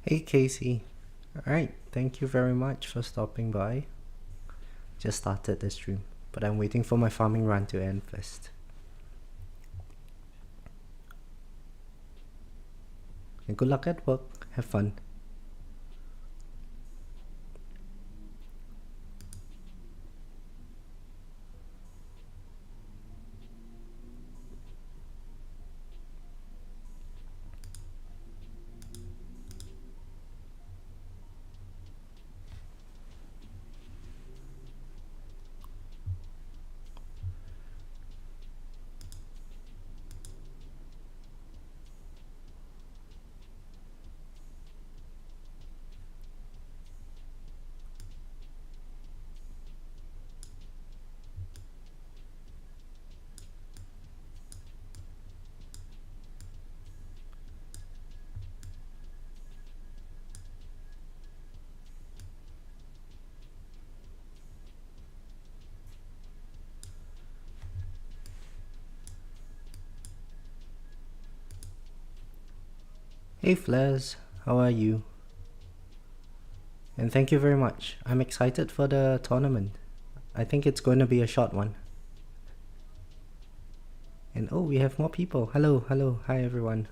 Hey Casey. Alright, thank you very much for stopping by. Just started the stream, but I'm waiting for my farming run to end first. And good luck at work. Have fun. Hey Flares, how are you? And thank you very much. I'm excited for the tournament. I think it's going to be a short one. And oh, we have more people. Hello, hello, hi everyone.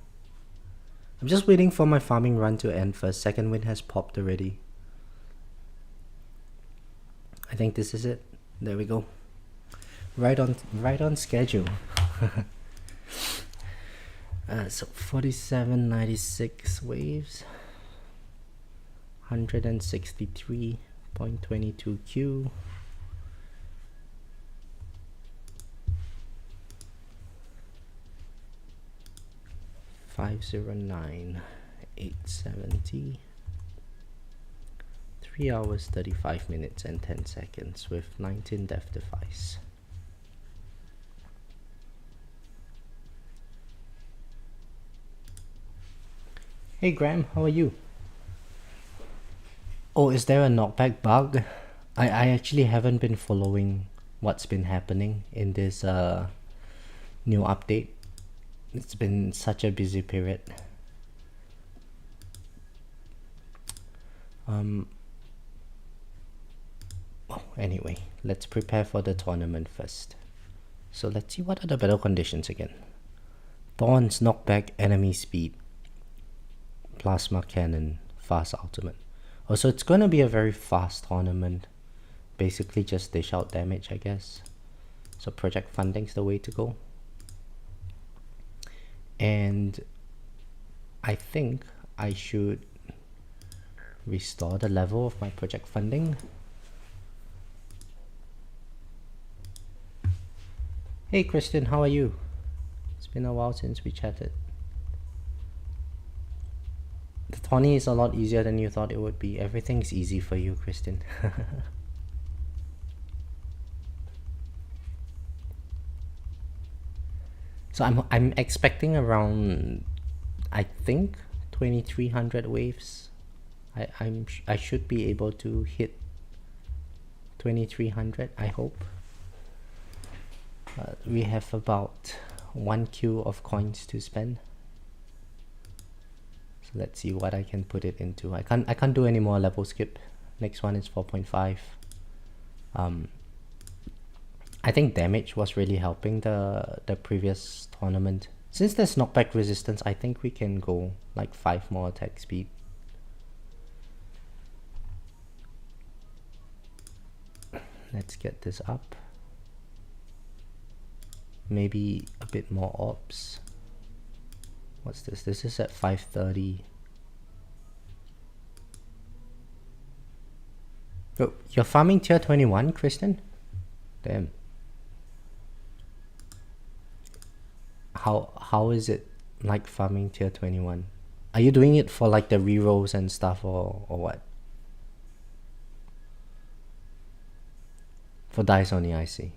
I'm just waiting for my farming run to end first. Second wind has popped already. I think this is it. There we go. Right on schedule. So 4796 waves, 163.22 Q, 509 870, 3 hours 35 minutes and 10 seconds with 19 death defies. Hey Graham, how are you? Oh, is there a knockback bug? I actually haven't been following what's been happening in this new update. It's been such a busy period. Anyway, let's prepare for the tournament first. So let's see what are the battle conditions again. Thorns, knockback, enemy speed, plasma cannon, fast ultimate. Also, it's gonna be a very fast tournament. Basically just dish out damage, I guess. So project funding's the way to go. And I think I should restore the level of my project funding. Hey Kristen, how are you? It's been a while since we chatted. The tourney is a lot easier than you thought it would be. Everything's easy for you, Kristen. So I'm expecting around, I think, 2300 waves. I should be able to hit 2300, I hope. We have about 1 queue of coins to spend. So let's see what I can put it into. I can't do any more level skip. Next one is 4.5. I think damage was really helping the previous tournament. Since there's knockback resistance, I think we can go like 5 more attack speed. Let's get this up. Maybe a bit more orbs. What's this? This is at 530. Oh, you're farming tier 21, Kristen? Damn. How is it like farming tier 21? Are you doing it for like the rerolls and stuff or what? For dice only, I see.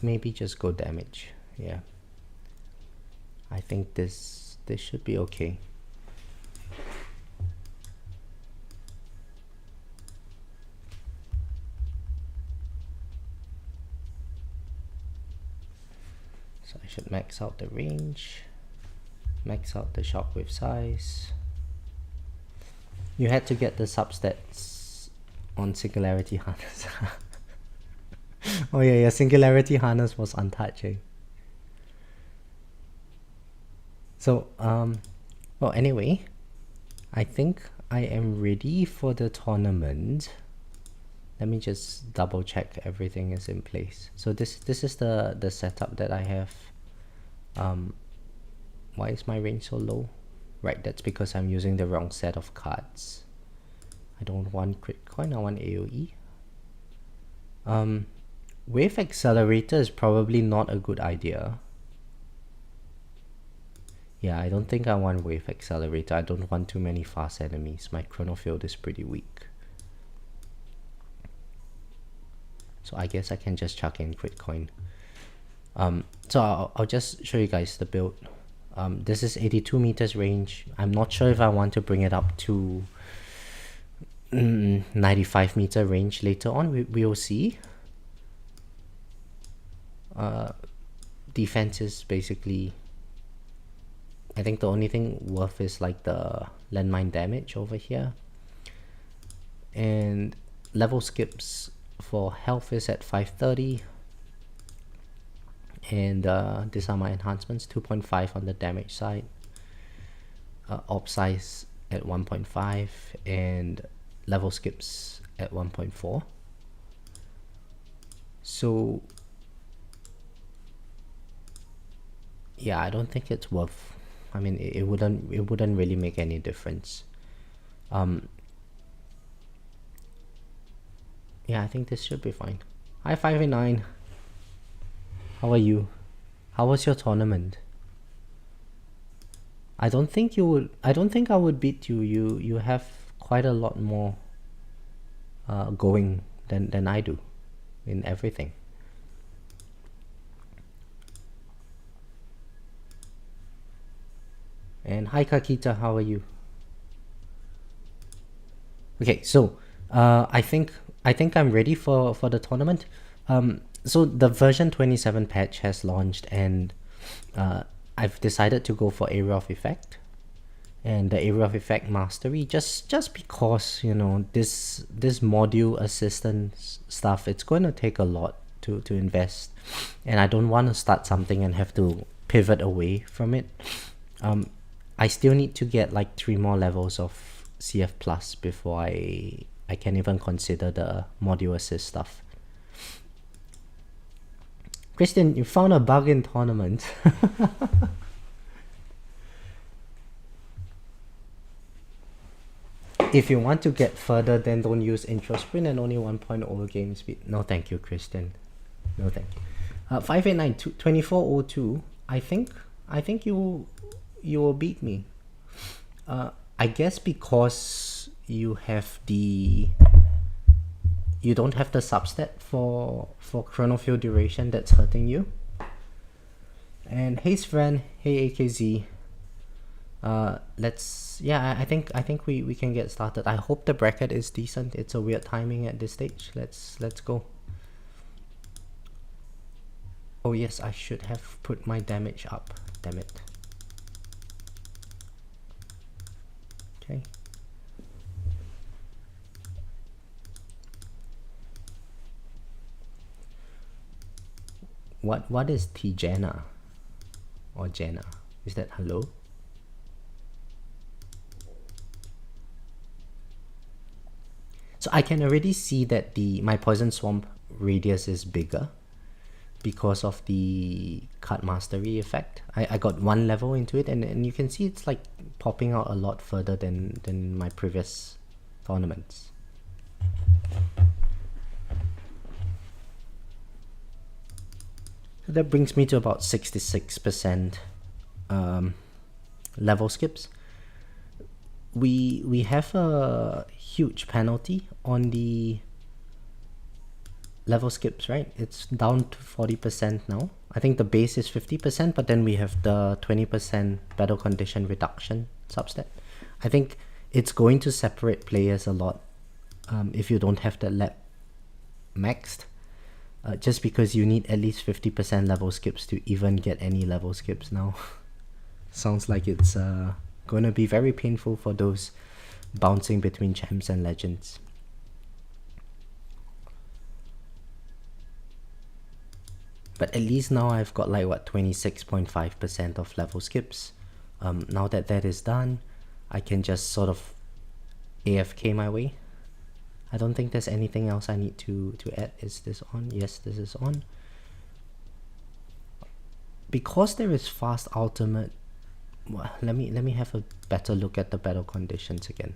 Maybe just go damage. Yeah. I think this should be okay. So I should max out the range, max out the shockwave size. You had to get the substats on Singularity Harness. Oh yeah, Singularity Harness was untouching. So, well, anyway, I think I am ready for the tournament. Let me just double check everything is in place. So this is the setup that I have. Why is my range so low? Right, that's because I'm using the wrong set of cards. I don't want crit coin, I want AoE. Wave Accelerator is probably not a good idea. Yeah, I don't think I want Wave Accelerator. I don't want too many fast enemies. My Chrono Field is pretty weak. So I guess I can just chuck in crit coin. So I'll just show you guys the build. This is 82 meters range. I'm not sure if I want to bring it up to 95 meter range later on. We'll see. Defense is basically, I think the only thing worth is like the landmine damage over here. And level skips for health is at 530. And these are my enhancements, 2.5 on the damage side. Op size at 1.5 and level skips at 1.4. So yeah, I don't think it's worth, I mean, it wouldn't really make any difference. Yeah, I think this should be fine. Hi 589. How are you? How was your tournament? I don't think I would beat you. You have quite a lot more going than I do in everything. And hi Kakita, how are you? Okay, so I think I'm ready for the tournament. So the version 27 patch has launched, and I've decided to go for Area of Effect and the Area of Effect Mastery, just because, you know, this module assistance stuff, it's going to take a lot to invest, and I don't want to start something and have to pivot away from it. I still need to get like 3 more levels of CF Plus before I can even consider the module assist stuff. Christian, you found a bug in tournament. If you want to get further, then don't use intro sprint and only 1.0 game speed. No thank you, Christian. No thank you. 589 2402. I think you will beat me. I guess because you don't have the substat for chrono field duration that's hurting you. And hey Sven, hey AKZ. I think we can get started. I hope the bracket is decent. It's a weird timing at this stage. Let's go. Oh yes, I should have put my damage up. Damn it. Okay. What is Tijana or Jenna? Is that hello? So I can already see that my Poison Swamp radius is bigger because of the Card Mastery effect. I got 1 level into it, and you can see it's like popping out a lot further than my previous tournaments. So that brings me to about 66% level skips. We have a huge penalty on the level skips, right? It's down to 40% now. I think the base is 50%, but then we have the 20% battle condition reduction substat. I think it's going to separate players a lot if you don't have the lap maxed. just because you need at least 50% level skips to even get any level skips now. Sounds like it's gonna be very painful for those bouncing between champs and legends. But at least now I've got like what, 26.5% of level skips. Now that that is done, I can just sort of AFK my way. I don't think there's anything else I need to add. Is this on? Yes, this is on. Because there is fast ultimate, well, let me have a better look at the battle conditions again.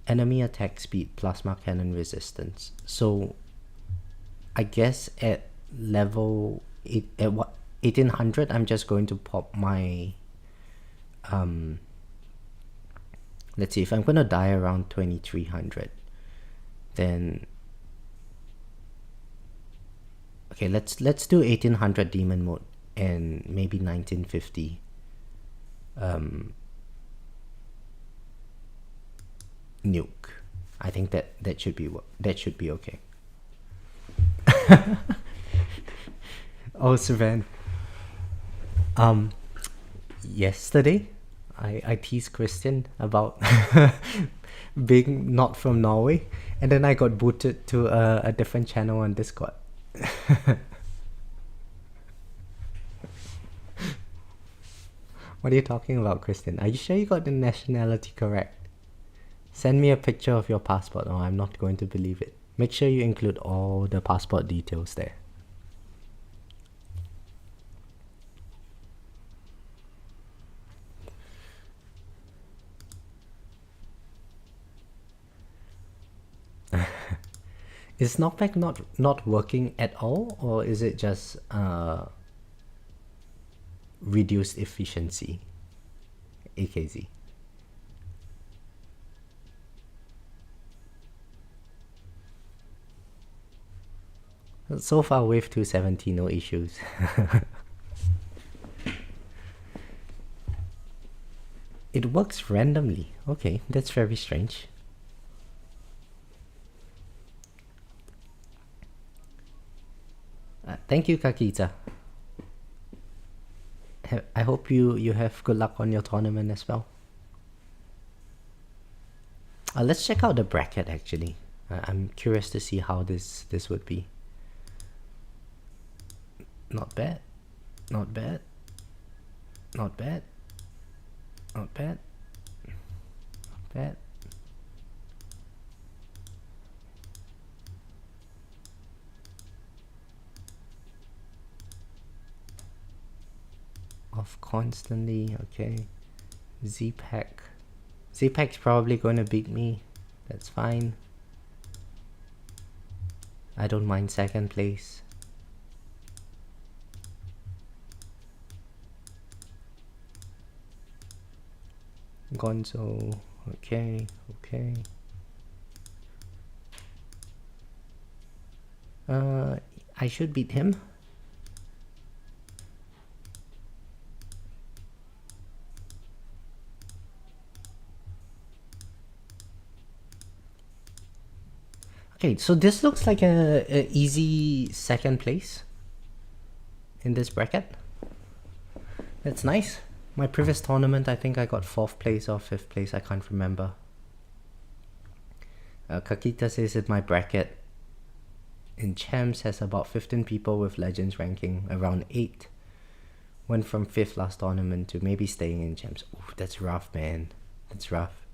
Enemy attack speed, plasma cannon resistance. So I guess at level 1800, I'm just going to pop my let's see, if I'm gonna die around 2300, then okay, let's do 1800 demon mode and maybe 1950 nuke. I think that should be okay. Oh, Savan. Yesterday I teased Christian about being not from Norway, and then I got booted to a different channel on Discord. What are you talking about, Christian? Are you sure you got the nationality correct? Send me a picture of your passport, or I'm not going to believe it. Make sure you include all the passport details there. Is Knockback not working at all, or is it just reduced efficiency? AKZ. So far, wave 270, no issues. It works randomly. Okay, that's very strange. Thank you, Kakita. I hope you have good luck on your tournament as well. Let's check out the bracket actually. I'm curious to see how this would be. Not bad. Not bad. Not bad. Not bad. Not bad. Off constantly, okay. Z-Pack's probably gonna beat me. That's fine. I don't mind second place. Gonzo, okay. I should beat him. Okay, so this looks like a easy second place in this bracket. That's nice. My previous tournament, I think I got 4th place or 5th place, I can't remember. Kakita says that my bracket in champs has about 15 people with legends ranking around 8. Went from 5th last tournament to maybe staying in champs. Ooh, that's rough, man. That's rough.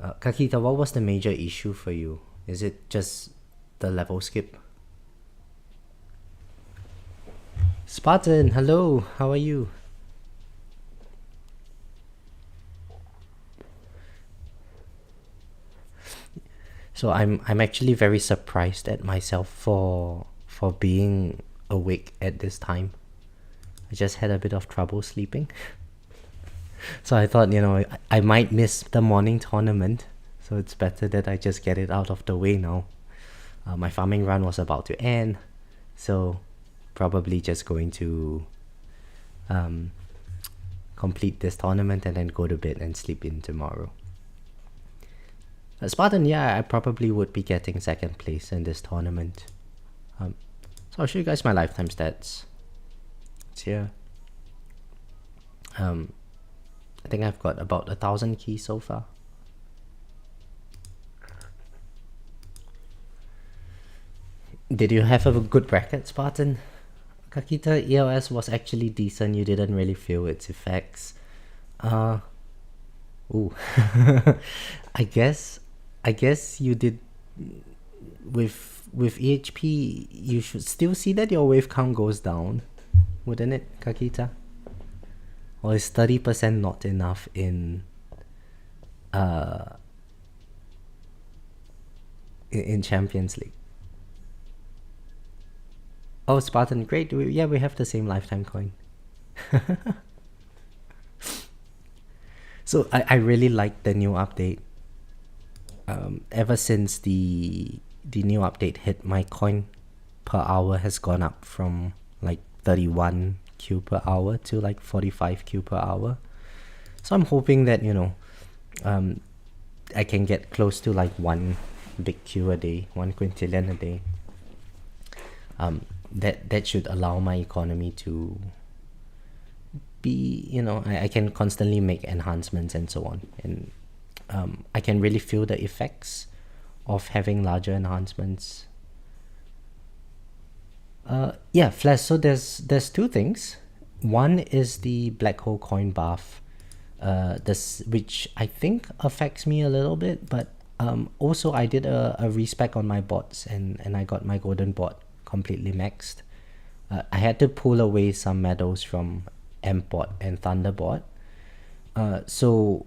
Kakita, what was the major issue for you? Is it just the level skip? Spartan, hello, how are you? So I'm actually very surprised at myself for being awake at this time. I just had a bit of trouble sleeping. So I thought, you know, I might miss the morning tournament. So it's better that I just get it out of the way now. My farming run was about to end, so probably just going to complete this tournament and then go to bed and sleep in tomorrow. Spartan, yeah, I probably would be getting second place in this tournament. So I'll show you guys my lifetime stats. It's here. I think I've got about 1,000 keys so far. Did you have a good bracket, Spartan? Kakita EOS was actually decent. You didn't really feel its effects. Ooh. I guess you did. With EHP, you should still see that your wave count goes down, wouldn't it, Kakita? Or is 30% not enough in Champions League? Oh, Spartan, great. Yeah, we have the same lifetime coin. So I really like the new update. Ever since the new update hit, my coin per hour has gone up from like 31 Q per hour to like 45 Q per hour. So I'm hoping that, you know, I can get close to like 1 big Q a day, 1 quintillion a day. That should allow my economy to be, you know, I can constantly make enhancements and so on, and I can really feel the effects of having larger enhancements. Yeah, Flash, so there's two things. One is the black hole coin buff, which I think affects me a little bit, but also I did a respec on my bots, and I got my golden bot completely maxed. I had to pull away some medals from M-bot and Thunderbot, so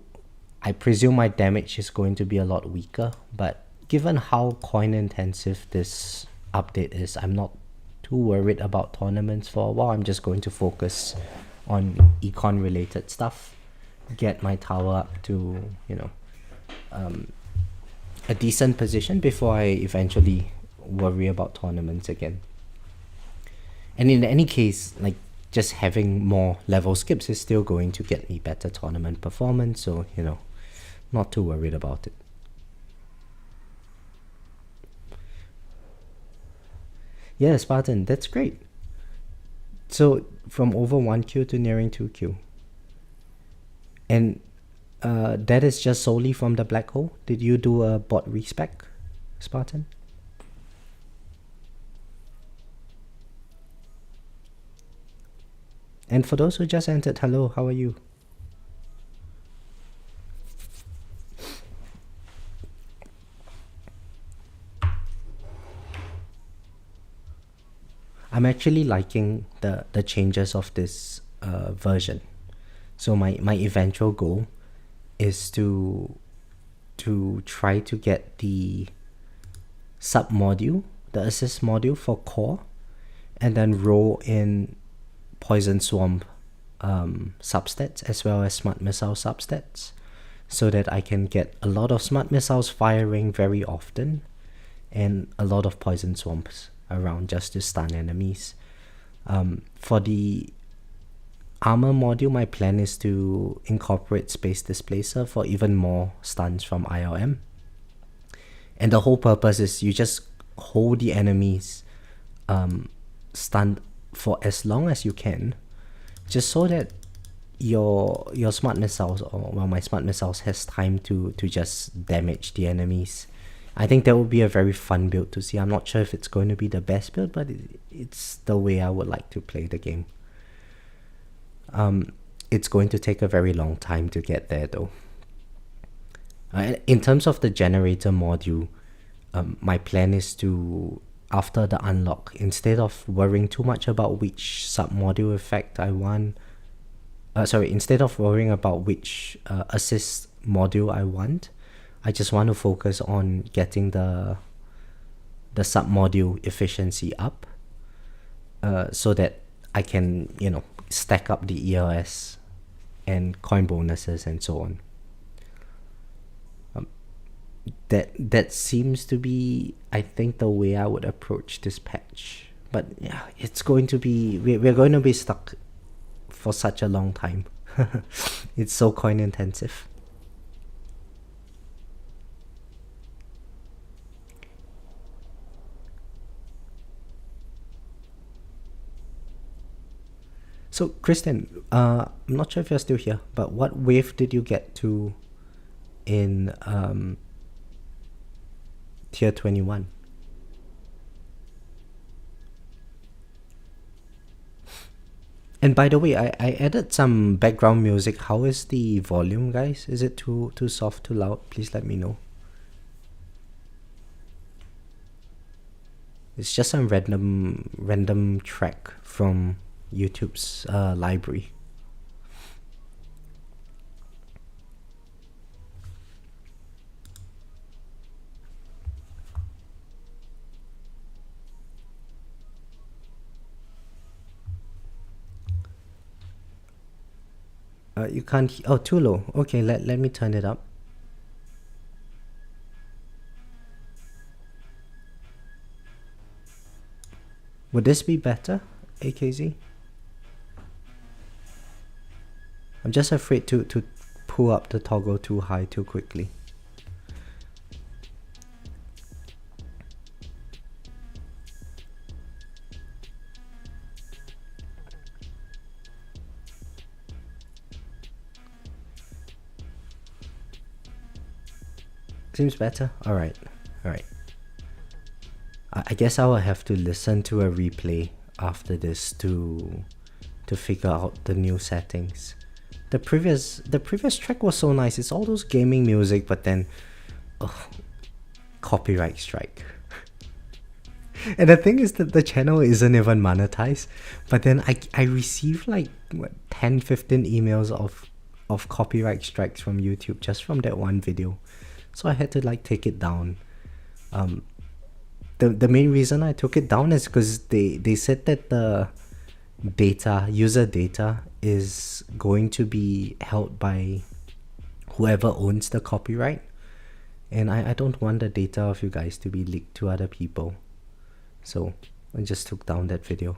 I presume my damage is going to be a lot weaker, but given how coin intensive this update is, I'm not too worried about tournaments for a while. I'm just going to focus on econ related stuff, get my tower up to, you know, a decent position before I eventually worry about tournaments again. And in any case, like, just having more level skips is still going to get me better tournament performance, so, you know, not too worried about it. Yeah, Spartan, that's great. So from over 1Q to nearing 2Q. And that is just solely from the black hole? Did you do a bot respec, Spartan? And for those who just entered, hello, how are you? I'm actually liking the changes of this version. So my eventual goal is to try to get the sub module, the assist module for core, and then roll in poison swamp substats as well as smart missile substats, so that I can get a lot of smart missiles firing very often and a lot of poison swamps around just to stun enemies. For the armor module, my plan is to incorporate space displacer for even more stuns from ILM. And the whole purpose is you just hold the enemies stunned for as long as you can, just so that your smart missiles, or well, my smart missiles has time to just damage the enemies. I think that would be a very fun build to see. I'm not sure if it's going to be the best build, but it's the way I would like to play the game. It's going to take a very long time to get there though. In terms of the generator module, my plan is to, after the unlock, instead of worrying too much about which sub-module effect I want, instead of worrying about which assist module I want, I just want to focus on getting the sub-module efficiency up, so that I can, you know, stack up the ELS and coin bonuses and so on. That seems to be, I think, the way I would approach this patch. But yeah, it's going to be, we're going to be stuck for such a long time. It's so coin intensive. So, Kristen, I'm not sure if you're still here, but what wave did you get to in tier 21? And by the way, I added some background music. How is the volume, guys? Is it too soft, too loud? Please let me know. It's just some random track from YouTube's library. You can't. Oh, too low. Okay, let me turn it up. Would this be better, AKZ? I'm just afraid to pull up the toggle too high too quickly. Seems better? Alright. I guess I will have to listen to a replay after this to figure out the new settings. The previous track was so nice. It's all those gaming music, but then copyright strike. And the thing is that the channel isn't even monetized, but then I received like 10-15 emails of copyright strikes from YouTube just from that one video. So I had to like take it down. The main reason I took it down is because they said that the user data is going to be held by whoever owns the copyright, and I don't want the data of you guys to be leaked to other people, so I just took down that video.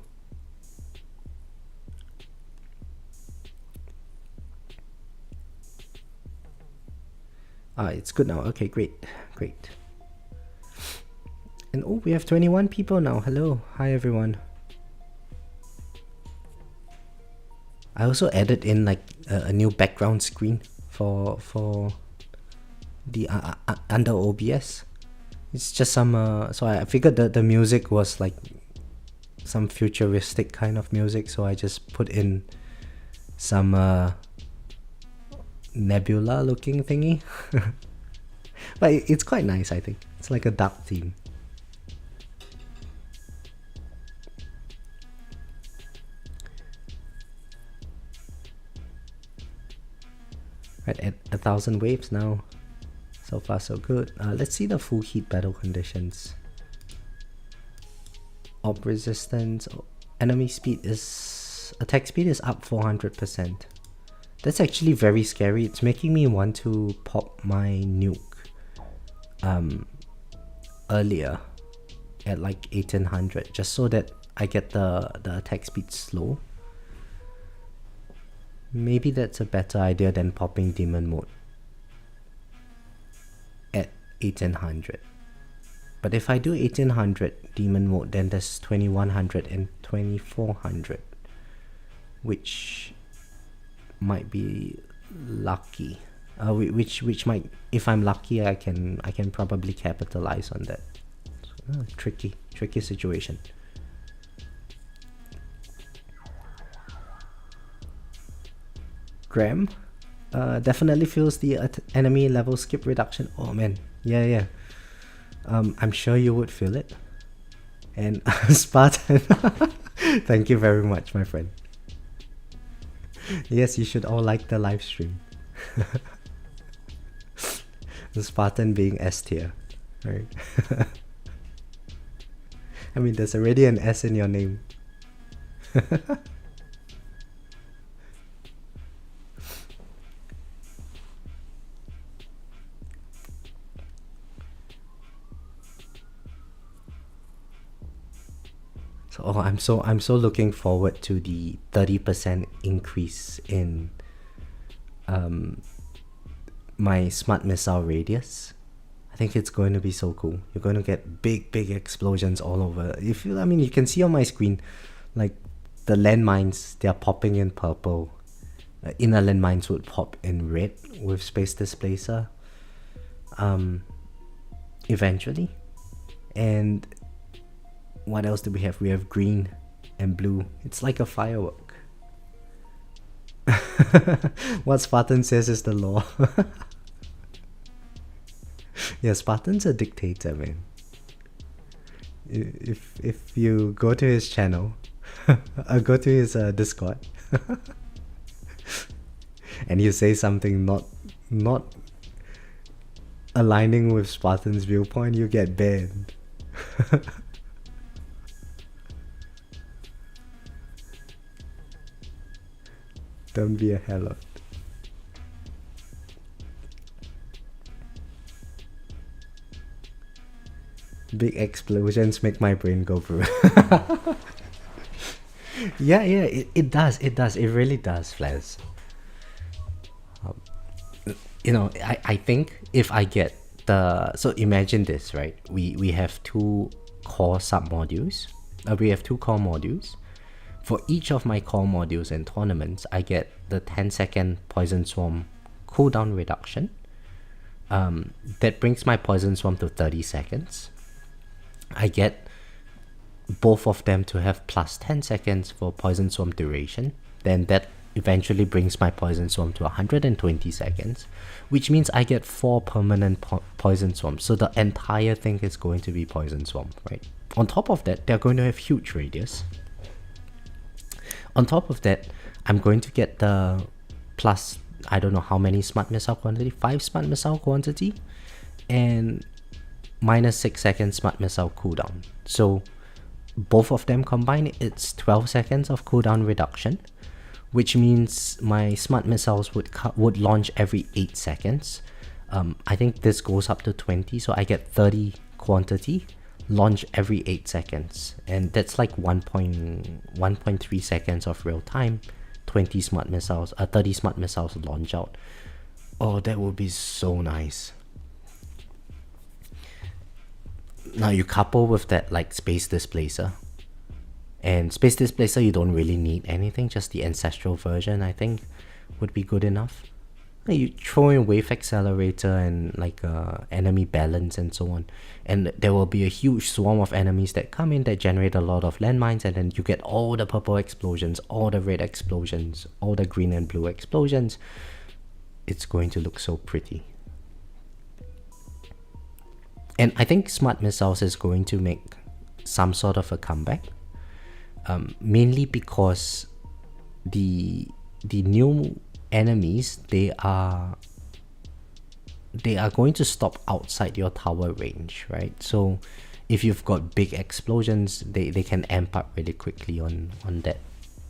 It's good now. Okay, great. And oh, we have 21 people now. Hello. Hi, everyone. I also added in like a new background screen for the under OBS. It's just some so I figured that the music was like some futuristic kind of music, so I just put in some nebula looking thingy. But it's quite nice, I think. It's like a dark theme. Right, at 1,000 waves now. So far so good. Let's see the full heat battle conditions. Orb resistance. Enemy speed is... attack speed is up 400%. That's actually very scary. It's making me want to pop my nuke earlier at like 1800, just so that I get the attack speed slow. Maybe that's a better idea than popping demon mode at 1800. But if I do 1800 demon mode, then there's 2100 and 2400, which might be lucky. Which might, if I'm lucky, I can probably capitalize on that. So, tricky situation. Graham definitely feels the enemy level skip reduction. Oh man, yeah. I'm sure you would feel it. And Spartan, thank you very much, my friend. Yes, you should all like the live stream. The Spartan being S tier, right? I mean, there's already an S in your name. So I'm so looking forward to the 30% increase in my smart missile radius. I think it's going to be so cool. You're going to get big explosions all over. I mean, you can see on my screen, like the landmines, they're popping in purple. Inner landmines would pop in red with Space Displacer eventually. And what else do we have? We have green and blue. It's like a firework. What Spartan says is the law. Yeah, Spartan's a dictator, man. If you go to his channel, go to his Discord, and you say something not aligning with Spartan's viewpoint, you get banned. Don't be a helot. Big explosions make my brain go through. Yeah, it does. It really does, Flares. I think if I get so imagine this, right? We have two core submodules. We have two core modules. For each of my core modules and tournaments, I get the 10-second Poison Swarm cooldown reduction. That brings my Poison Swarm to 30 seconds. I get both of them to have plus 10 seconds for Poison Swarm duration. Then that eventually brings my Poison Swarm to 120 seconds, which means I get 4 permanent Poison Swarms. So the entire thing is going to be Poison Swarm, right? On top of that, they're going to have huge radius. On top of that, I'm going to get the plus, I don't know how many Smart Missile quantity, 5 Smart Missile quantity, and minus 6 seconds Smart Missile cooldown. So both of them combined, it's 12 seconds of cooldown reduction, which means my Smart Missiles would launch every 8 seconds. I think this goes up to 20, so I get 30 quantity, launch every 8 seconds, and that's like 1.3 seconds of real time. 20 Smart Missiles, 30 Smart Missiles launch out. Oh, that would be so nice. Now you couple with that like Space Displacer, and Space Displacer you don't really need anything, just the ancestral version I think would be good enough. You throw in Wave Accelerator and like enemy balance and so on, and there will be a huge swarm of enemies that come in that generate a lot of landmines, and then you get all the purple explosions, all the red explosions, all the green and blue explosions. It's going to look so pretty. And I think Smart Missiles is going to make some sort of a comeback, mainly because the new enemies, they are going to stop outside your tower range, right? So if you've got big explosions, they can amp up really quickly on that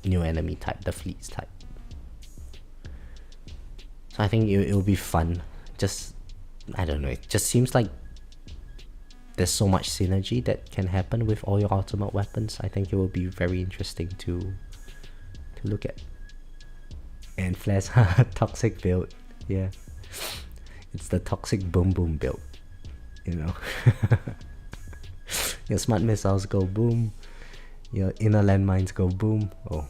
new enemy type, the fleets type. So I think it'll be fun. Just, I don't know, it just seems like there's so much synergy that can happen with all your ultimate weapons. I think it will be very interesting to look at. And Flash, toxic build, yeah. It's the toxic boom boom build, you know. Your Smart Missiles go boom, your inner landmines go boom. Oh,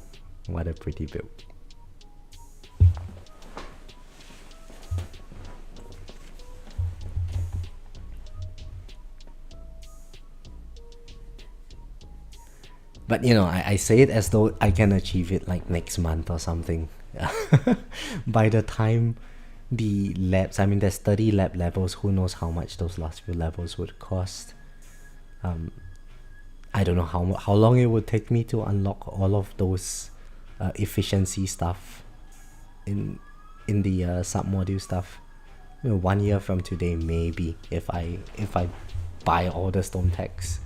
what a pretty build. But you know, I say it as though I can achieve it like next month or something. By the time the labs, I mean there's 30 lab levels, who knows how much those last few levels would cost. I don't know how long it would take me to unlock all of those efficiency stuff in the submodule stuff. You know, 1 year from today maybe, if I buy all the stone techs.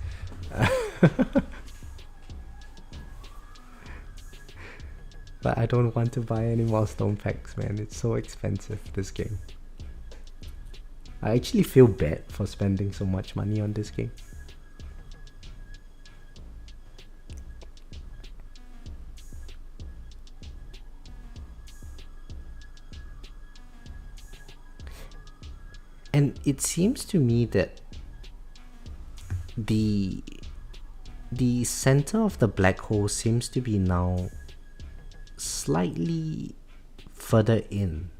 But I don't want to buy any more stone packs, man. It's so expensive, this game. I actually feel bad for spending so much money on this game. And it seems to me that the the center of the black hole seems to be now slightly further in.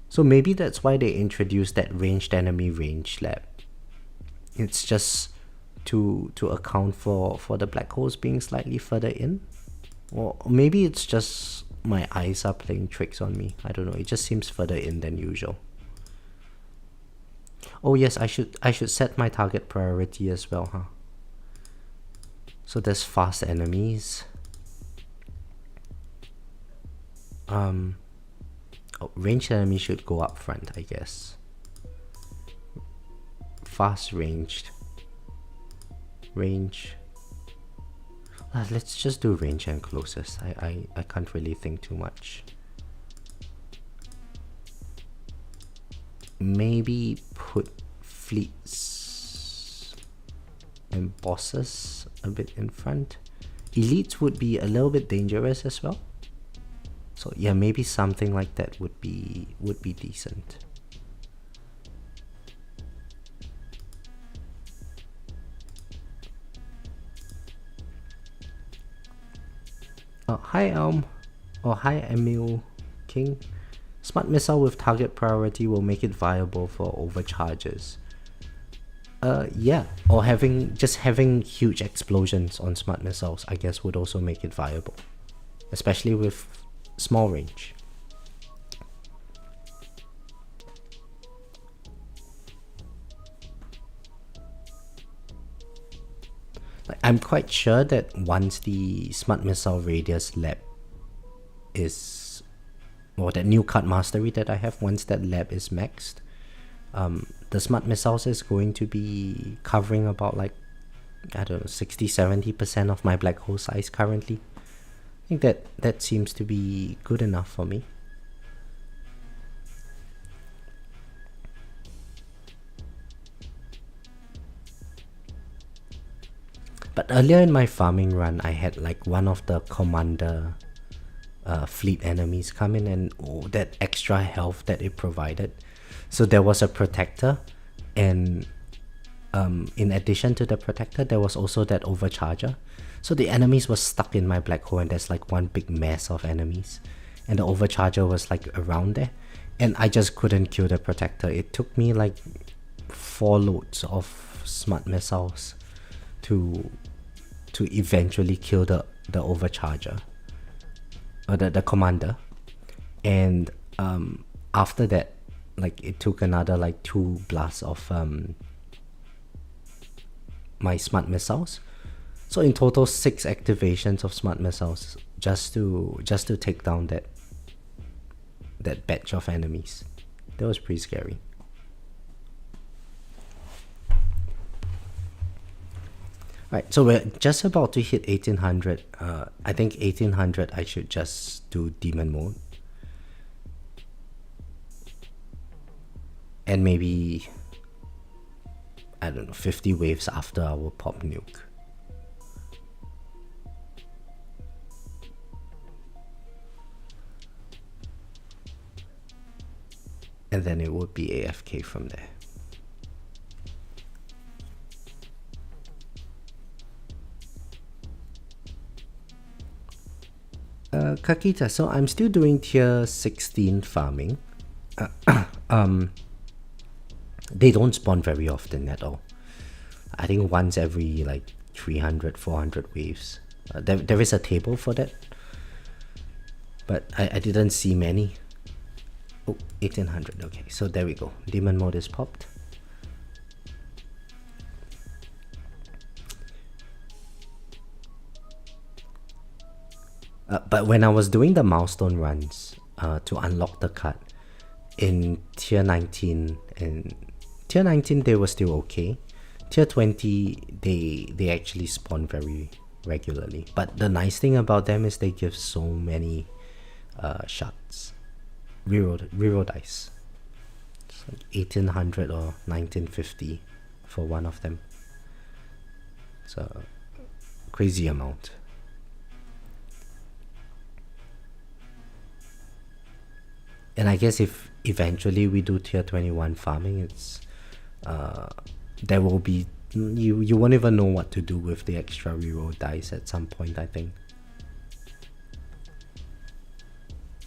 So maybe that's why they introduced that ranged enemy range lab. It's just to account for the black holes being slightly further in. Or maybe it's just my eyes are playing tricks on me. I don't know. It just seems further in than usual. Oh yes, I should set my target priority as well, huh? So there's fast enemies. Ranged enemy should go up front, I guess. Fast ranged. Range. Let's just do range and closest. I can't really think too much. Maybe put fleets and bosses a bit in front. Elites would be a little bit dangerous as well. So yeah, maybe something like that would be decent. Hi Elm, or hi Emil King. Smart missile with target priority will make it viable for overcharges. Yeah, or just having huge explosions on smart missiles, I guess, would also make it viable, especially with small range. I'm quite sure that once the smart missile radius lab is, or that new card mastery that I have, once that lab is maxed, the smart missiles is going to be covering about like, I don't know, 60-70% of my black hole size currently. I think that seems to be good enough for me. But earlier in my farming run, I had like one of the commander fleet enemies come in, and that extra health that it provided. So there was a protector, and in addition to the protector, there was also that overcharger. So the enemies were stuck in my black hole, and there's like one big mess of enemies, and the overcharger was like around there, and I just couldn't kill the protector. It took me like 4 loads of smart missiles to eventually kill the overcharger, or the commander. And after that, like, it took another like 2 blasts of my smart missiles. So in total 6 activations of smart missiles just to take down that batch of enemies. That was pretty scary. Right, so we're just about to hit 1800. I think 1800 I should just do demon mode. And maybe, I don't know, 50 waves after I will pop nuke. And then it would be AFK from there. Kakita, so I'm still doing tier 16 farming. They don't spawn very often at all. I think once every like 300-400 waves. There is a table for that, but I didn't see many. Oh, 1800. Okay, so there we go. Demon mode is popped. But when I was doing the milestone runs to unlock the card in tier 19, and tier 19 they were still okay. Tier 20 they actually spawn very regularly. But the nice thing about them is they give so many shots. Reroll dice. It's like 1800 or 1950 for one of them. It's a crazy amount. And I guess if eventually we do tier 21 farming, it's there will be you won't even know what to do with the extra reroll dice at some point, I think.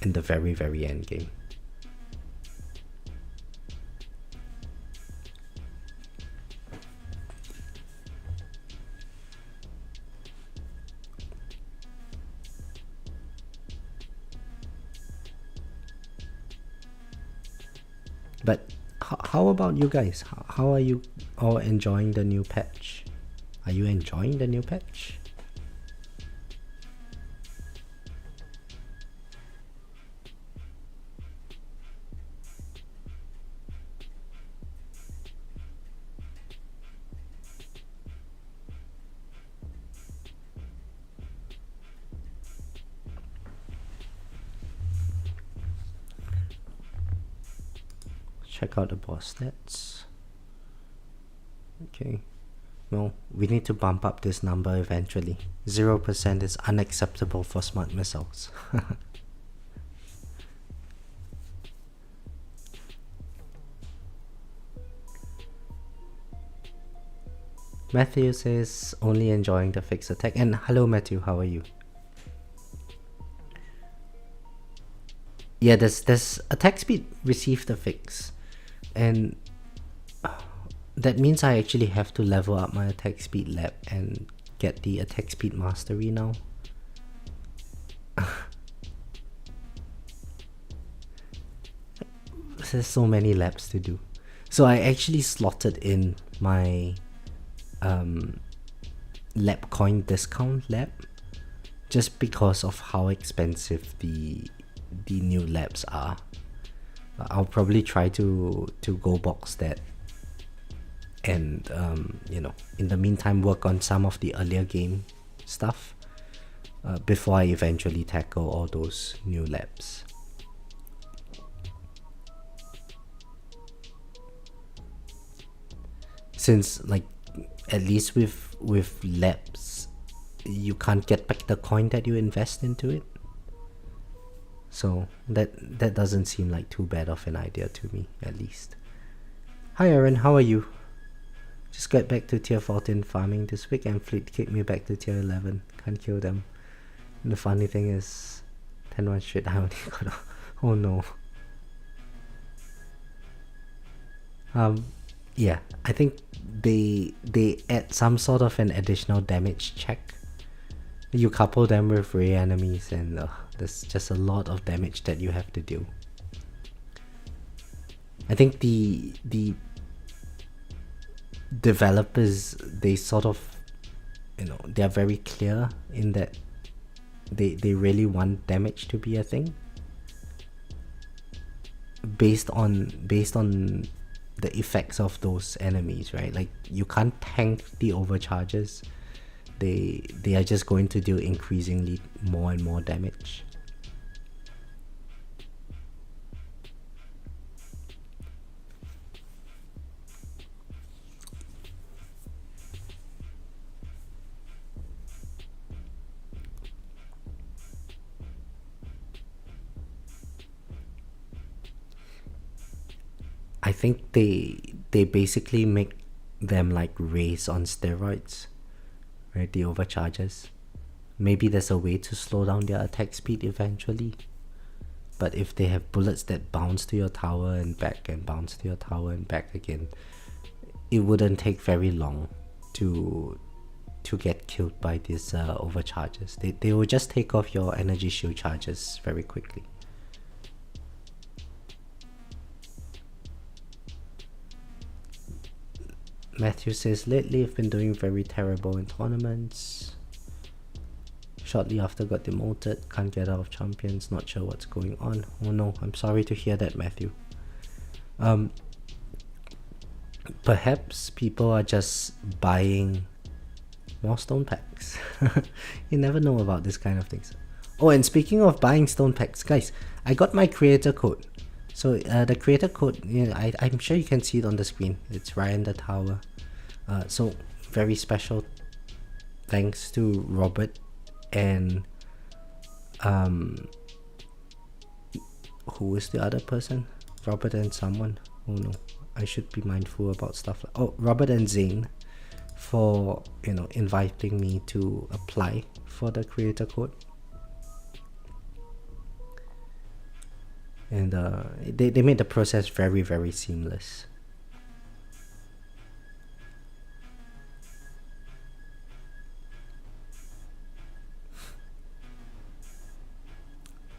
In the very end game. But how about you guys? How are you all enjoying the new patch? Are you enjoying the new patch? Check out the boss stats. Okay. Well, we need to bump up this number eventually. 0% is unacceptable for smart missiles. Matthew says only enjoying the fixed attack. And hello Matthew, how are you? Yeah, this attack speed received a fix. And that means I actually have to level up my attack speed lab and get the attack speed mastery now. There's so many labs to do. So I actually slotted in my lab coin discount lab just because of how expensive the new labs are. I'll probably try to go box that, and you know, in the meantime work on some of the earlier game stuff before I eventually tackle all those new labs. Since like at least with labs you can't get back the coin that you invest into it. So that doesn't seem like too bad of an idea to me, at least. Hi Aaron, how are you? Just got back to tier 14 farming this week and Fleet kicked me back to tier 11. Can't kill them. And the funny thing is, 10-1 straight, I only got a... Oh no. Yeah, I think they add some sort of an additional damage check. You couple them with rare enemies and there's just a lot of damage that you have to do. I think the developers, they sort of, you know, they're very clear in that they really want damage to be a thing. Based on the effects of those enemies, right? Like you can't tank the overcharges. They are just going to do increasingly more and more damage. I think they basically make them like race on steroids, right? The overcharges. Maybe there's a way to slow down their attack speed eventually. But if they have bullets that bounce to your tower and back and bounce to your tower and back again, it wouldn't take very long to get killed by these overcharges. They will just take off your energy shield charges very quickly. Matthew says, lately I've been doing very terrible in tournaments. Shortly after got demoted, can't get out of champions, not sure what's going on. Oh no, I'm sorry to hear that, Matthew. Perhaps people are just buying more stone packs. You never know about this kind of things. Oh, and speaking of buying stone packs, guys, I got my creator code. So the creator code, you know, I'm sure you can see it on the screen. It's ryanthetower. So very special thanks to Robert and who is the other person? Robert and someone. Oh no, I should be mindful about stuff like, oh, Robert and Zane for, you know, inviting me to apply for the creator code. And they made the process very, very seamless.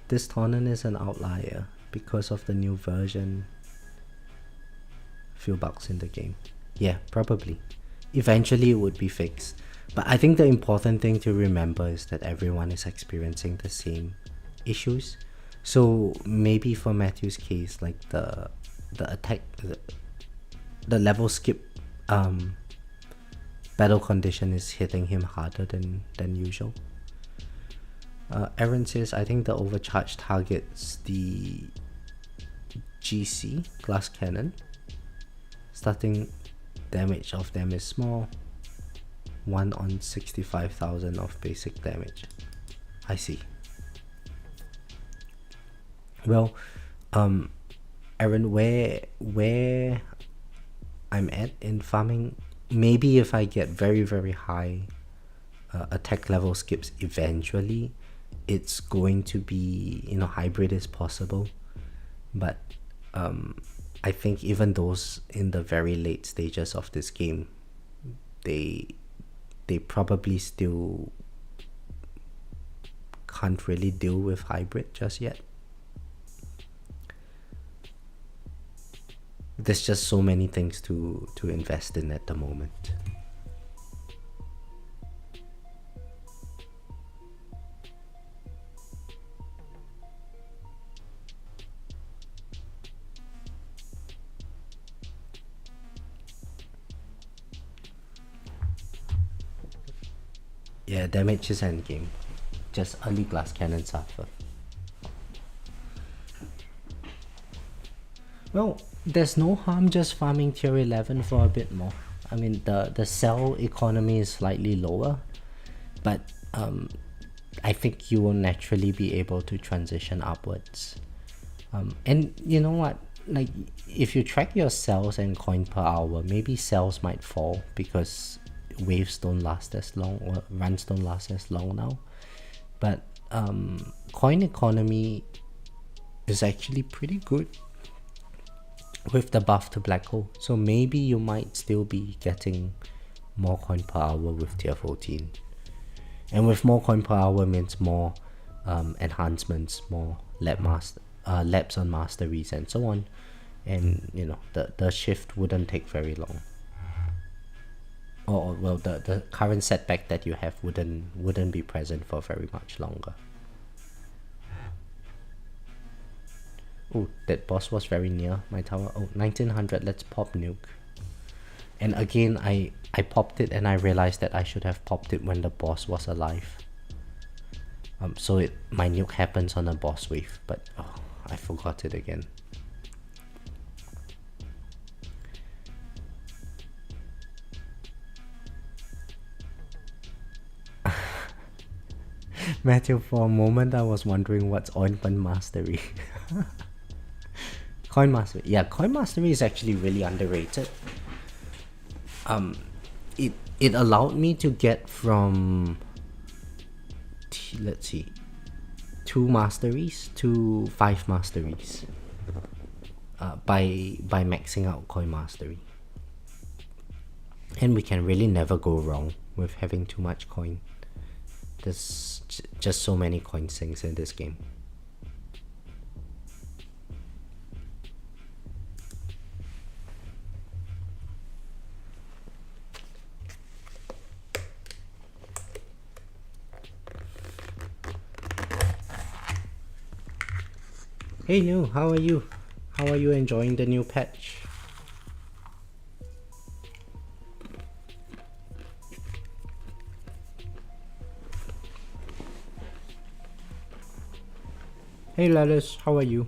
This tournament is an outlier because of the new version. Few bugs in the game. Yeah, probably. Eventually it would be fixed. But I think the important thing to remember is that everyone is experiencing the same issues. So maybe for Matthew's case, like the attack, the level skip battle condition is hitting him harder than usual. Aaron says, I think the overcharge targets the GC, glass cannon. Starting damage of them is small. 1 on 65,000 of basic damage. I see. Well, Aaron, where I'm at in farming, maybe if I get very, very high attack level skips eventually, it's going to be, you know, hybrid is possible. But I think even those in the very late stages of this game, they probably still can't really deal with hybrid just yet. There's just so many things to invest in at the moment. Yeah, damage is endgame. Just early glass cannon suffer. Well, there's no harm just farming tier 11 for a bit more. I mean, the cell economy is slightly lower, but I think you will naturally be able to transition upwards. And you know what? Like, if you track your cells and coin per hour, maybe cells might fall because waves don't last as long, or runs don't last as long now. But coin economy is actually pretty good with the buff to black hole, so maybe you might still be getting more coin per hour with tier 14. And with more coin per hour means more enhancements, more labs on masteries and so on, and you know, the shift wouldn't take very long. Or well, the current setback that you have wouldn't be present for very much longer. Oh, that boss was very near my tower. Oh, 1900, let's pop nuke. And again, I popped it and I realized that I should have popped it when the boss was alive. So my nuke happens on a boss wave, but oh, I forgot it again. Matthew, for a moment I was wondering what's ointment mastery. Coin mastery. Yeah, coin mastery is actually really underrated. It allowed me to get from let's see, 2 masteries to 5 masteries by maxing out coin mastery. And we can really never go wrong with having too much coin. There's just so many coin sinks in this game. Hey New, how are you? How are you enjoying the new patch? Hey Lallis, how are you?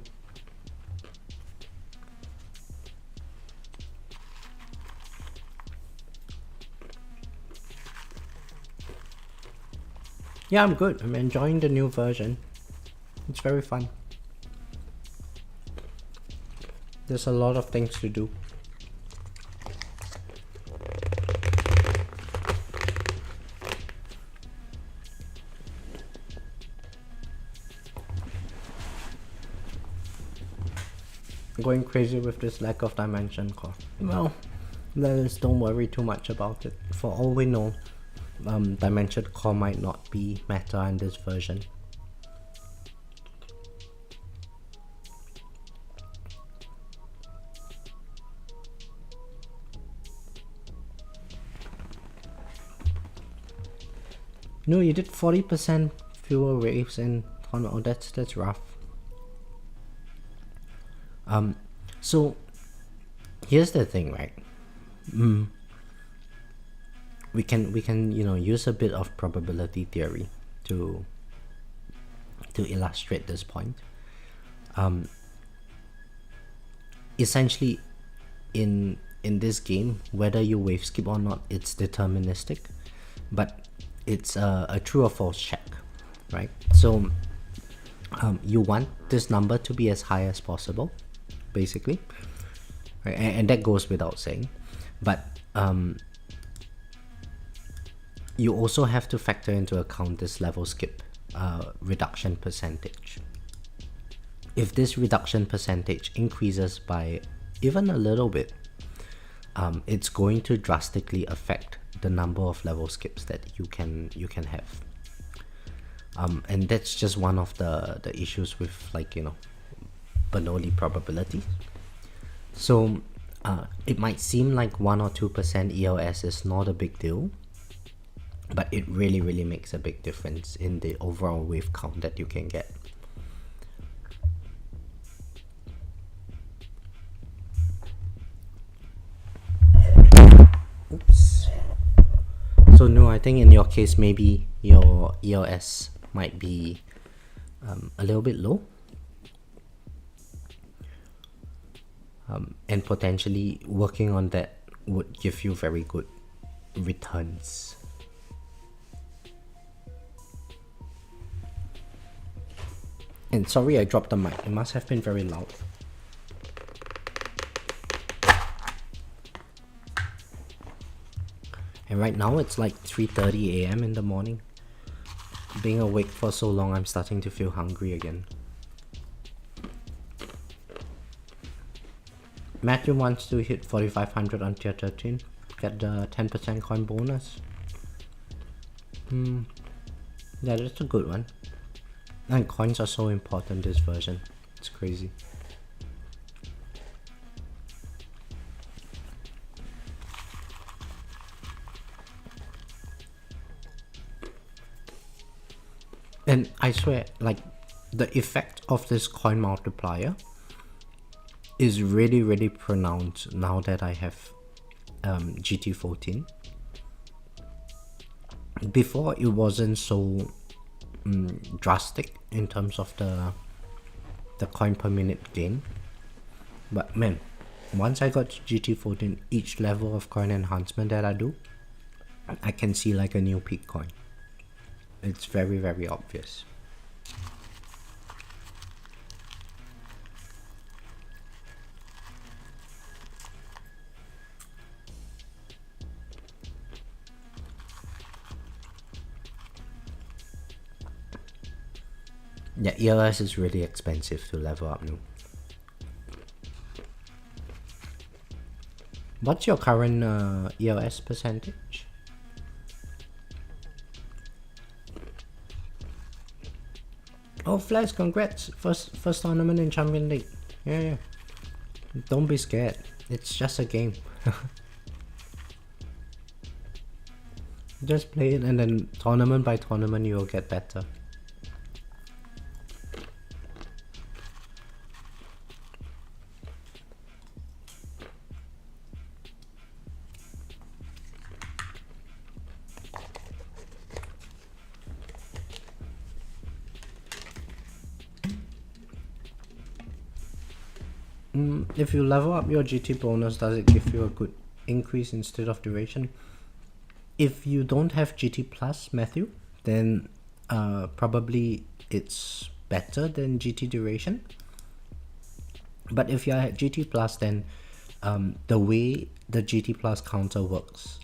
Yeah, I'm good. I'm enjoying the new version. It's very fun. There's a lot of things to do. going crazy with this lack of dimension core. Well, let us don't worry too much about it. For all we know, dimension core might not be meta in this version. No, you did 40% fewer waves in Tono. Oh, that's rough. So here's the thing, right? We can use a bit of probability theory to illustrate this point. Essentially, in this game, whether you wave skip or not, it's deterministic, but it's a true or false check, right? So you want this number to be as high as possible, basically, right? And that goes without saying, but you also have to factor into account this level skip reduction percentage. If this reduction percentage increases by even a little bit, it's going to drastically affect the number of level skips that you can have. And that's just one of the issues with, like, Bernoulli probability. So it might seem like 1 or 2% ELS is not a big deal, but it really makes a big difference in the overall wave count that you can get. Oops. So no, I think in your case maybe your ELS might be a little bit low, and potentially working on that would give you very good returns. And sorry I dropped the mic, it must have been very loud. And right now it's like 3:30 AM in the morning. Being awake for so long, I'm starting to feel hungry again. Matthew wants to hit 4500 on tier 13, get the 10% coin bonus. Yeah, that's a good one. And coins are so important this version, it's crazy. And I swear, like, the effect of this coin multiplier is really pronounced now that I have GT14. Before, it wasn't so drastic in terms of the coin per minute gain, but man, once I got GT14, each level of coin enhancement that I do, I can see like a new peak coin. It's very obvious. Yeah, ELS is really expensive to level up now. What's your current ELS percentage? Oh, Flash, congrats! First tournament in Champion League. Yeah. Don't be scared. It's just a game. Just play it, and then tournament by tournament you'll get better. If you level up your GT bonus, does it give you a good increase instead of duration? If you don't have GT Plus, Matthew, then probably it's better than GT duration. But if you're at GT Plus, then the way the GT Plus counter works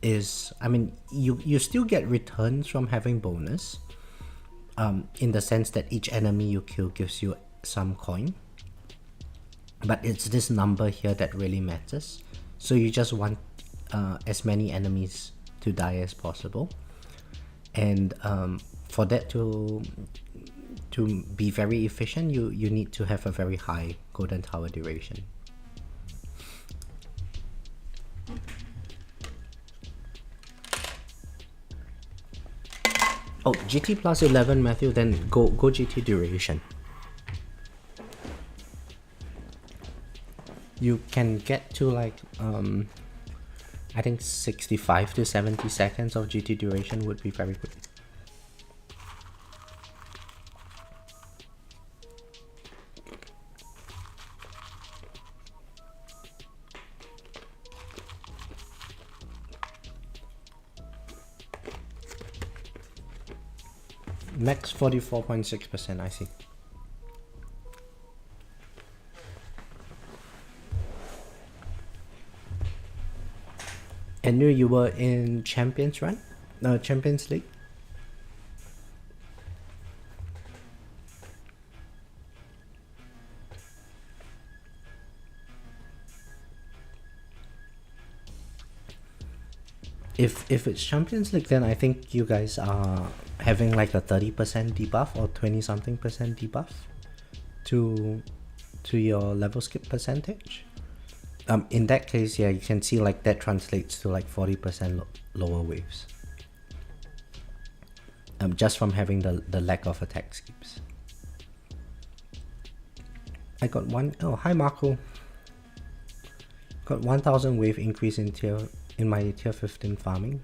is, I mean, you still get returns from having bonus, in the sense that each enemy you kill gives you some coin. but it's this number here that really matters. So you just want as many enemies to die as possible, and for that to be very efficient, you need to have a very high golden tower duration. Oh, GT plus 11, Matthew, then go GT duration. You can get to like I think 65 to 70 seconds of GT duration would be very good. Max 44.6%, I see. And knew you were in Champions Run? No, Champions League? If it's Champions League, then I think you guys are having like a 30% debuff or 20 something percent debuff to your level skip percentage. In that case, yeah, you can see like that translates to like 40% lower waves. Just from having the lack of attack skips. I got one. Oh, hi Marco. Got 1000 wave increase in my tier 15 farming.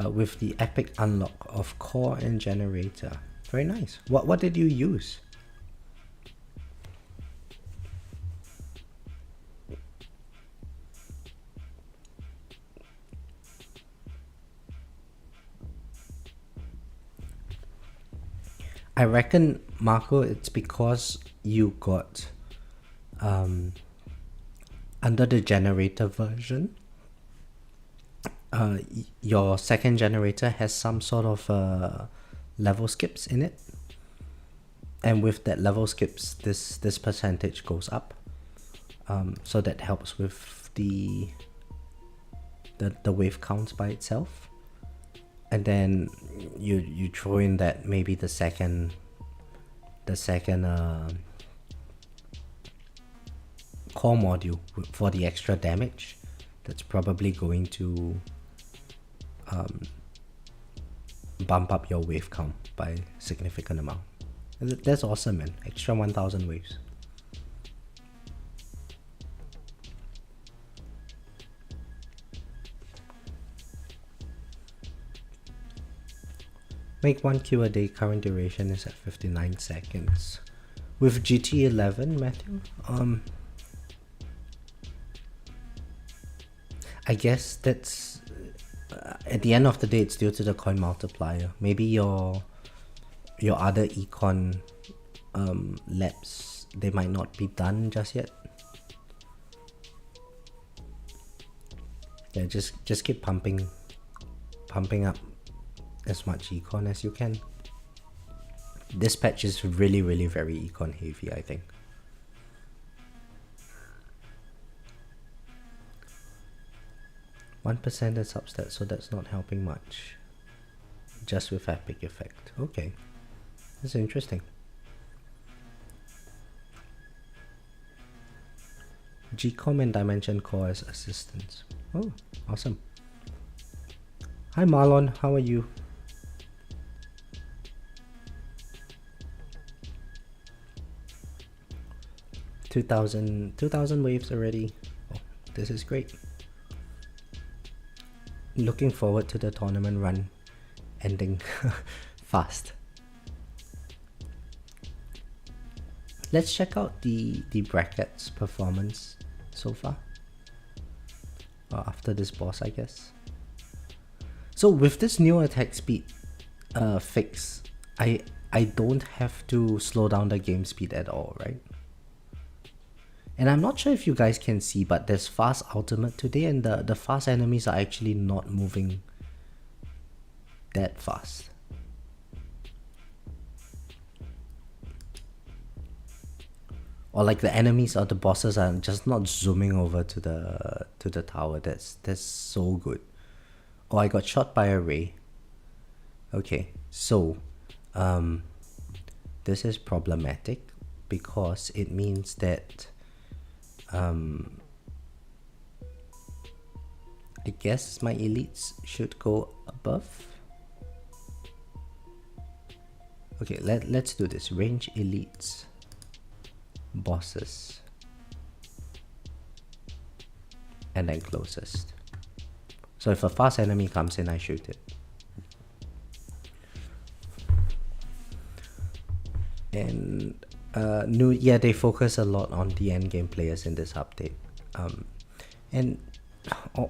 With the epic unlock of core and generator. Very nice. What did you use? I reckon, Marco, it's because you got under the generator version, your second generator has some sort of level skips in it, and with that level skips, this percentage goes up. So that helps with the wave counts by itself. And then you throw in that maybe the second core module for the extra damage. That's probably going to bump up your wave count by a significant amount. That's awesome, man. Extra 1000 waves. Make 1 Q a day, current duration is at 59 seconds. With GT11, Matthew, I guess that's, at the end of the day, it's due to the coin multiplier. Maybe your other econ labs, they might not be done just yet. Yeah, just keep pumping up as much econ as you can. This patch is really very econ heavy, I think. %1 is substat, so that's not helping much. Just with epic effect. Okay, that's interesting. Gcom and Dimension Core as assistants. Oh, awesome. Hi Marlon, how are you? Two thousand waves already. Oh, this is great. Looking forward to the tournament run ending fast. Let's check out the brackets performance so far. After this boss, I guess. So with this new attack speed fix, I don't have to slow down the game speed at all, right? And I'm not sure if you guys can see, but there's fast ultimate today, and the fast enemies are actually not moving that fast. or like the enemies or the bosses are just not zooming over to the tower. That's so good. Oh, I got shot by a ray. Okay, so this is problematic because it means that I guess my elites should go above. Okay, let's do this. Range elites, bosses, and then closest. So if a fast enemy comes in, I shoot it. And yeah, they focus a lot on the end game players in this update. And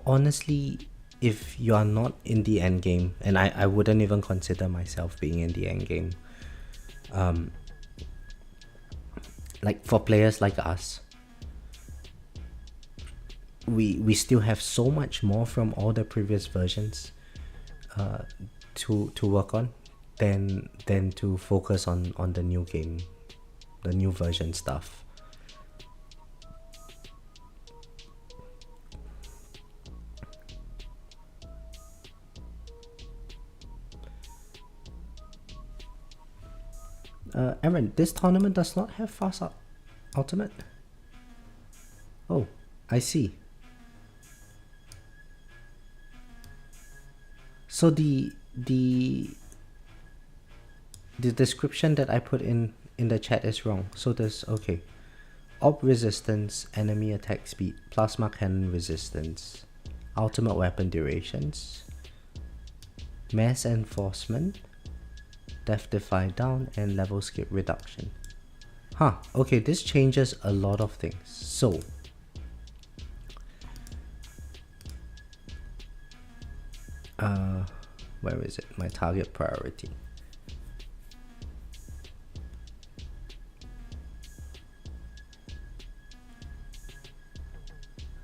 honestly, if you are not in the end game, and I wouldn't even consider myself being in the end game, like for players like us, we still have so much more from all the previous versions to work on than to focus on the new game, the new version stuff. Aaron, this tournament does not have fast ultimate. Oh, I see. So the description that I put in the chat is wrong. So there's, okay, Op resistance, enemy attack speed, plasma cannon resistance, ultimate weapon durations, mass enforcement, death defy down, and level skip reduction. Huh, okay, this changes a lot of things. So where is it? My target priority.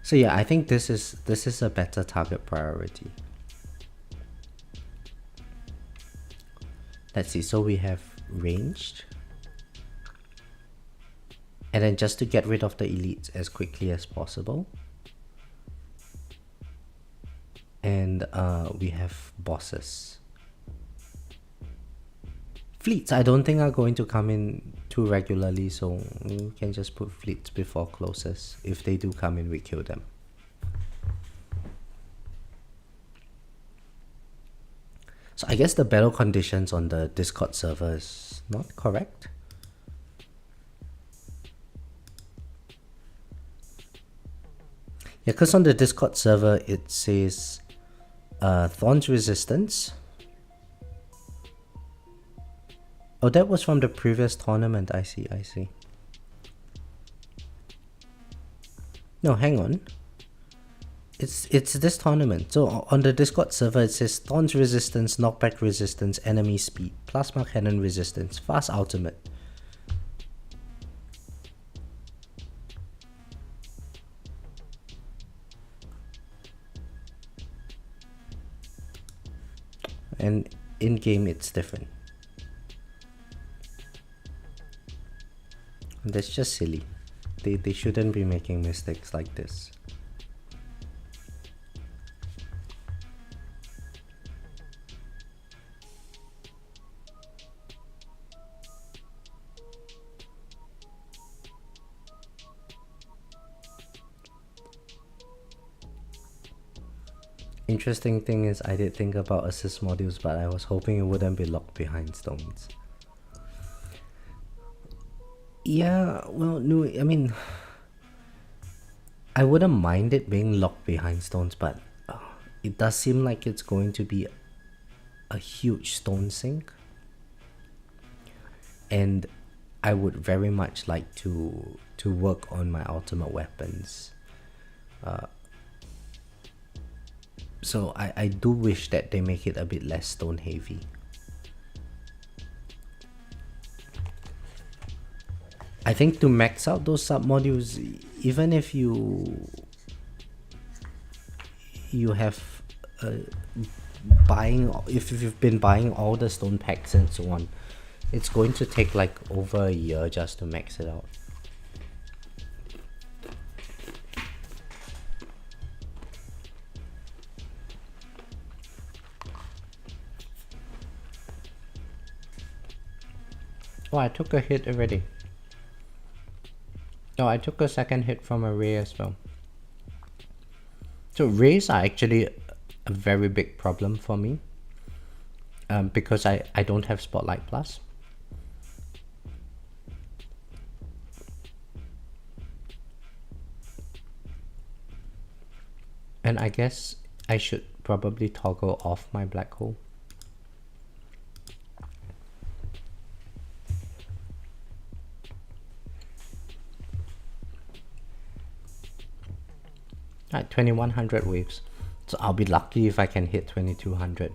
So yeah, I think this is a better target priority. Let's see, so we have ranged. And then just to get rid of the elites as quickly as possible. And we have bosses. Fleets, I don't think are going to come in too regularly, so we can just put fleets before closest. If they do come in, we kill them. So I guess the battle conditions on the Discord server is not correct. Yeah, because on the Discord server it says Thorns Resistance. Oh, that was from the previous tournament. I see. No, hang on. It's this tournament. So on the Discord server it says Thorns Resistance, Knockback Resistance, Enemy Speed, Plasma Cannon Resistance, Fast Ultimate. And in game it's different. That's just silly. They shouldn't be making mistakes like this. Interesting thing is I did think about assist modules, but I was hoping it wouldn't be locked behind stones. Yeah, well, no, I mean, I wouldn't mind it being locked behind stones, but it does seem like it's going to be a huge stone sink. And I would very much like to work on my ultimate weapons. So I do wish that they make it a bit less stone heavy. I think to max out those sub-modules, even if you have if you've been buying all the stone packs and so on, it's going to take like over a year just to max it out. Oh, I took a hit already. Oh, I took a second hit from a ray as well. So rays are actually a very big problem for me. Because I don't have Spotlight Plus. And I guess I should probably toggle off my black hole. Alright, 2100 waves. So I'll be lucky if I can hit 2200,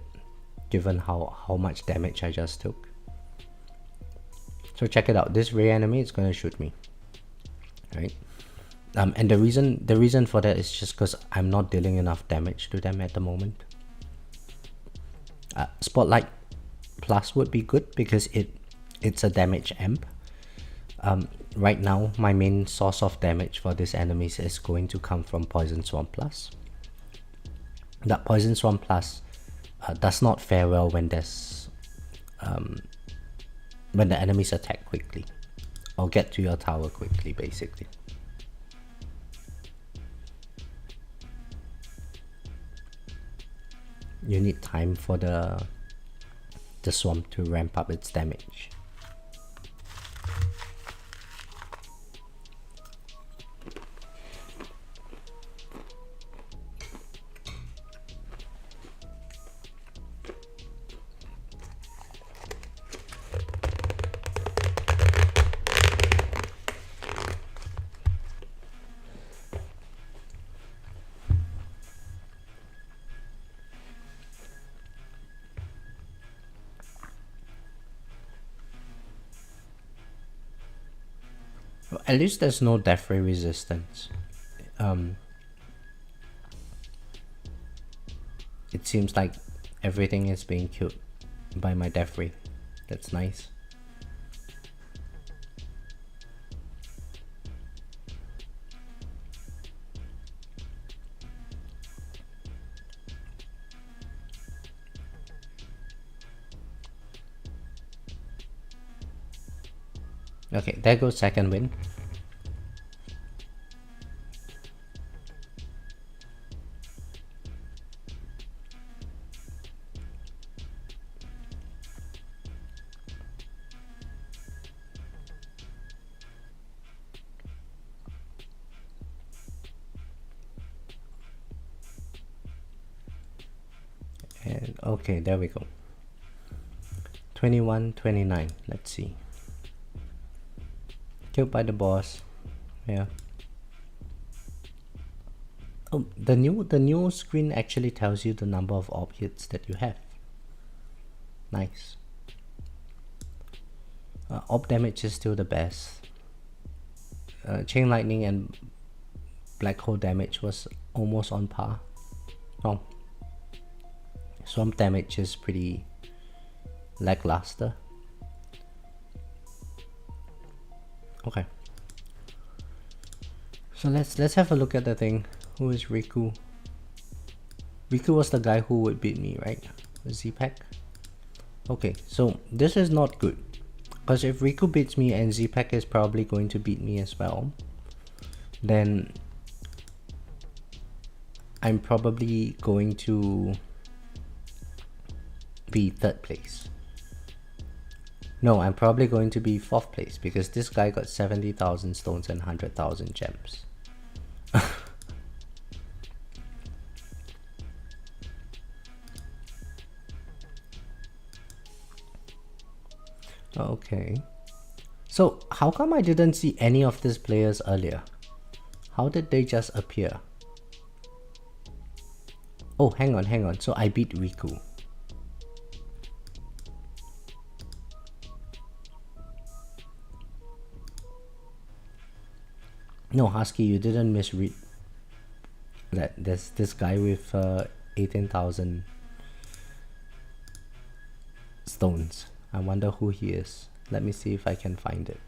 given how much damage I just took. So check it out. This ray enemy is gonna shoot me, right? And the reason for that is just because I'm not dealing enough damage to them at the moment. Spotlight Plus would be good because it's a damage amp. Right now, my main source of damage for these enemies is going to come from Poison Swarm Plus. That Poison Swarm Plus does not fare well when there's when the enemies attack quickly or get to your tower quickly, basically. You need time for the swarm to ramp up its damage. At least there's no Defy resistance. It seems like everything is being killed by my Defy. That's nice. Okay, there goes second win. And okay, there we go. 21-29. Let's see. Killed by the boss. Yeah. Oh, the new screen actually tells you the number of orb hits that you have. Nice. Orb damage is still the best. Chain lightning and black hole damage was almost on par. Oh. Swamp damage is pretty lackluster. Okay. So let's have a look at the thing. Who is Riku? Riku was the guy who would beat me, right? Z-Pack? Okay, so this is not good. Because if Riku beats me and Z-Pack is probably going to beat me as well, then I'm probably going to be third place. No, I'm probably going to be fourth place because this guy got 70,000 stones and 100,000 gems. Okay. So how come I didn't see any of these players earlier? How did they just appear? Oh, hang on. So I beat Riku. No, Husky, you didn't misread that. There's this guy with 18,000 stones. I wonder who he is. Let me see if I can find it.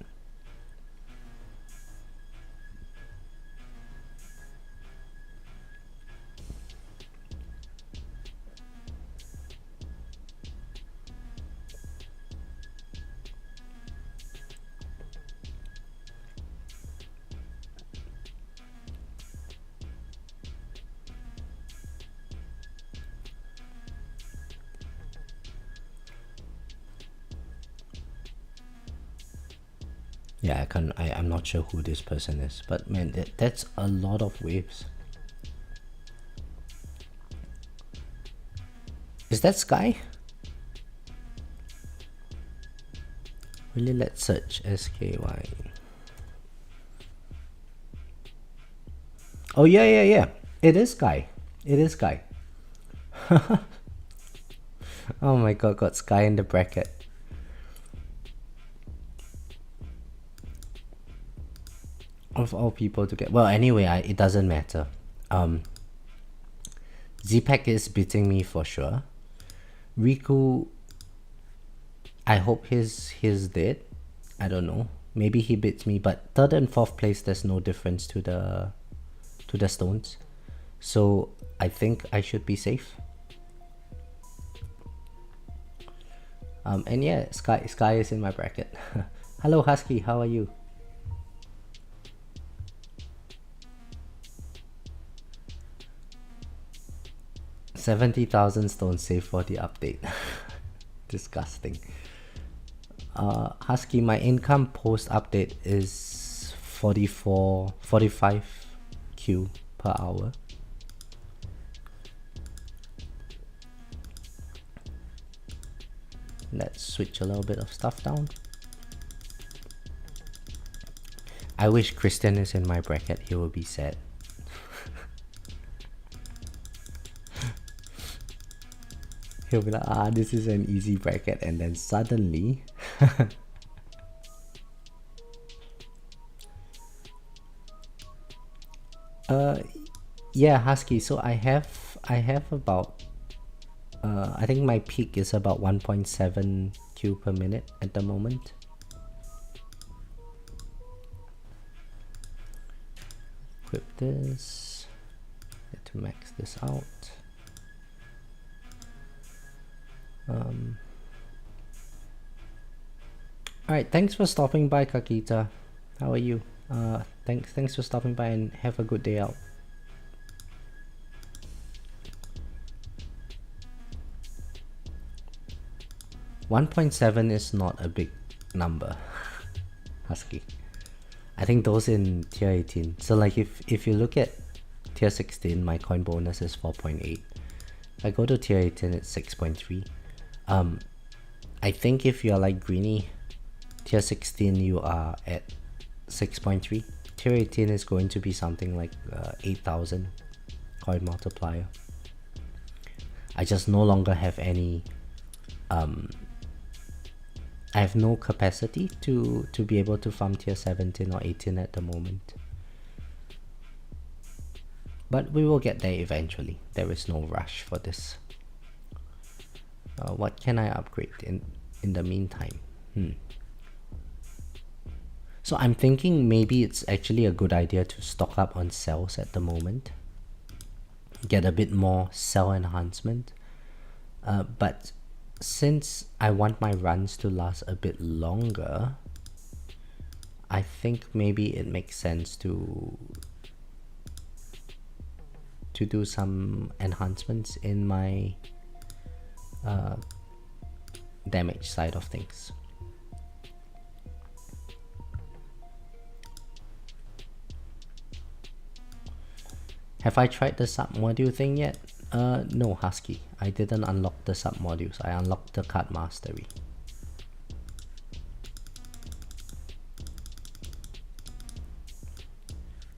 Yeah, I'm not sure who this person is, but man, that's a lot of waves. Is that Sky? Really, let's search SKY. Oh yeah. It is Sky. It is Sky. Oh my god, got Sky in the bracket. Of all people to get. Well, anyway, it doesn't matter. Z-Pack is beating me for sure. Riku, I hope he's dead. I don't know. Maybe he beats me, but third and fourth place, there's no difference to the stones. So I think I should be safe. And yeah, Sky is in my bracket. Hello Husky, how are you? $70,000 stones saved for the update. Disgusting. Husky, my income post update is 45 Q per hour. Let's switch a little bit of stuff down. I wish Christian is in my bracket, he will be sad. He'll be like, this is an easy bracket, and then suddenly yeah, Husky, so I have about I think my peak is about 1.7 Q per minute at the moment. Equip this. Need to max this out. Alright, thanks for stopping by, Kakita. How are you? Thanks for stopping by, and have a good day out. $1.7 is not a big number, Husky. I think those in tier 18. So like if you look at tier 16, my coin bonus is 4.8. If I go to tier 18, it's 6.3. I think if you're like Greeny, tier 16 you are at 6.3. Tier 18 is going to be something like 8,000 coin multiplier. I just no longer have any I have no capacity to be able to farm tier 17 or 18 at the moment. But we will get there eventually. There is no rush for this. What can I upgrade in the meantime? So I'm thinking maybe it's actually a good idea to stock up on cells at the moment. Get a bit more cell enhancement. But since I want my runs to last a bit longer, I think maybe it makes sense to do some enhancements in my damage side of things. Have I tried the sub-module thing yet? No, Husky. I didn't unlock the sub-modules. I unlocked the card mastery.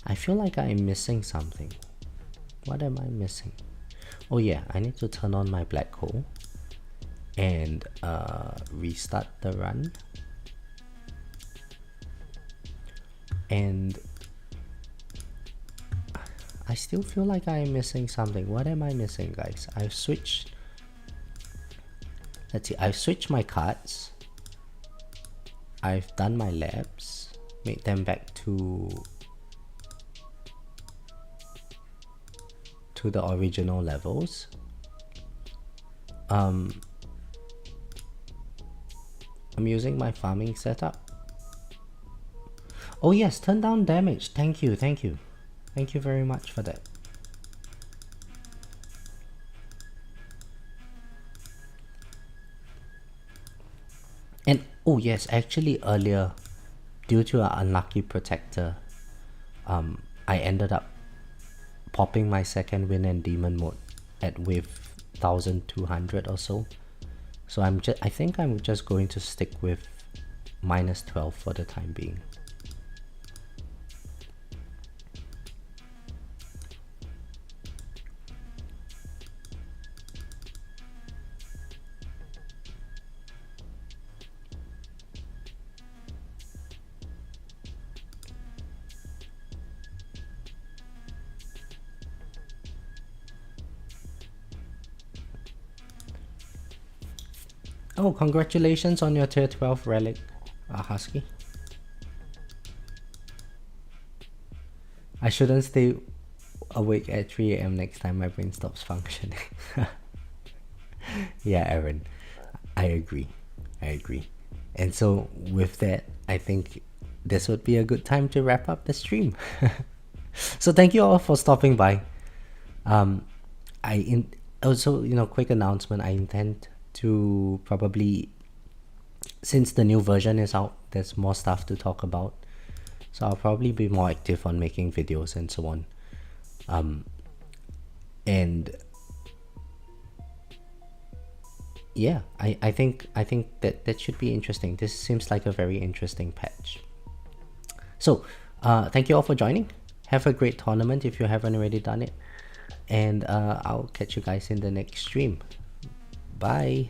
I feel like I'm missing something. What am I missing? Oh yeah, I need to turn on my black hole and restart the run. And I still feel like I'm missing something. What am I missing, guys? I've switched. Let's see. I've switched my cards. I've done my labs. Made them back to the original levels. I'm using my farming setup. Oh yes, turn down damage. Thank you. Thank you very much for that. And oh yes, actually earlier due to an unlucky protector, I ended up popping my second win and demon mode at wave 1200 or so. So I think I'm just going to stick with -12 for the time being. Oh, congratulations on your tier 12 relic, Husky. I shouldn't stay awake at 3 a.m. next time my brain stops functioning. Yeah, Aaron, I agree. And so with that, I think this would be a good time to wrap up the stream. So thank you all for stopping by. Also, quick announcement, I intend to probably, since the new version is out, there's more stuff to talk about, so I'll probably be more active on making videos and so on. And yeah, I think that should be interesting. This seems like a very interesting patch. So thank you all for joining. Have a great tournament if you haven't already done it, and I'll catch you guys in the next stream. Bye.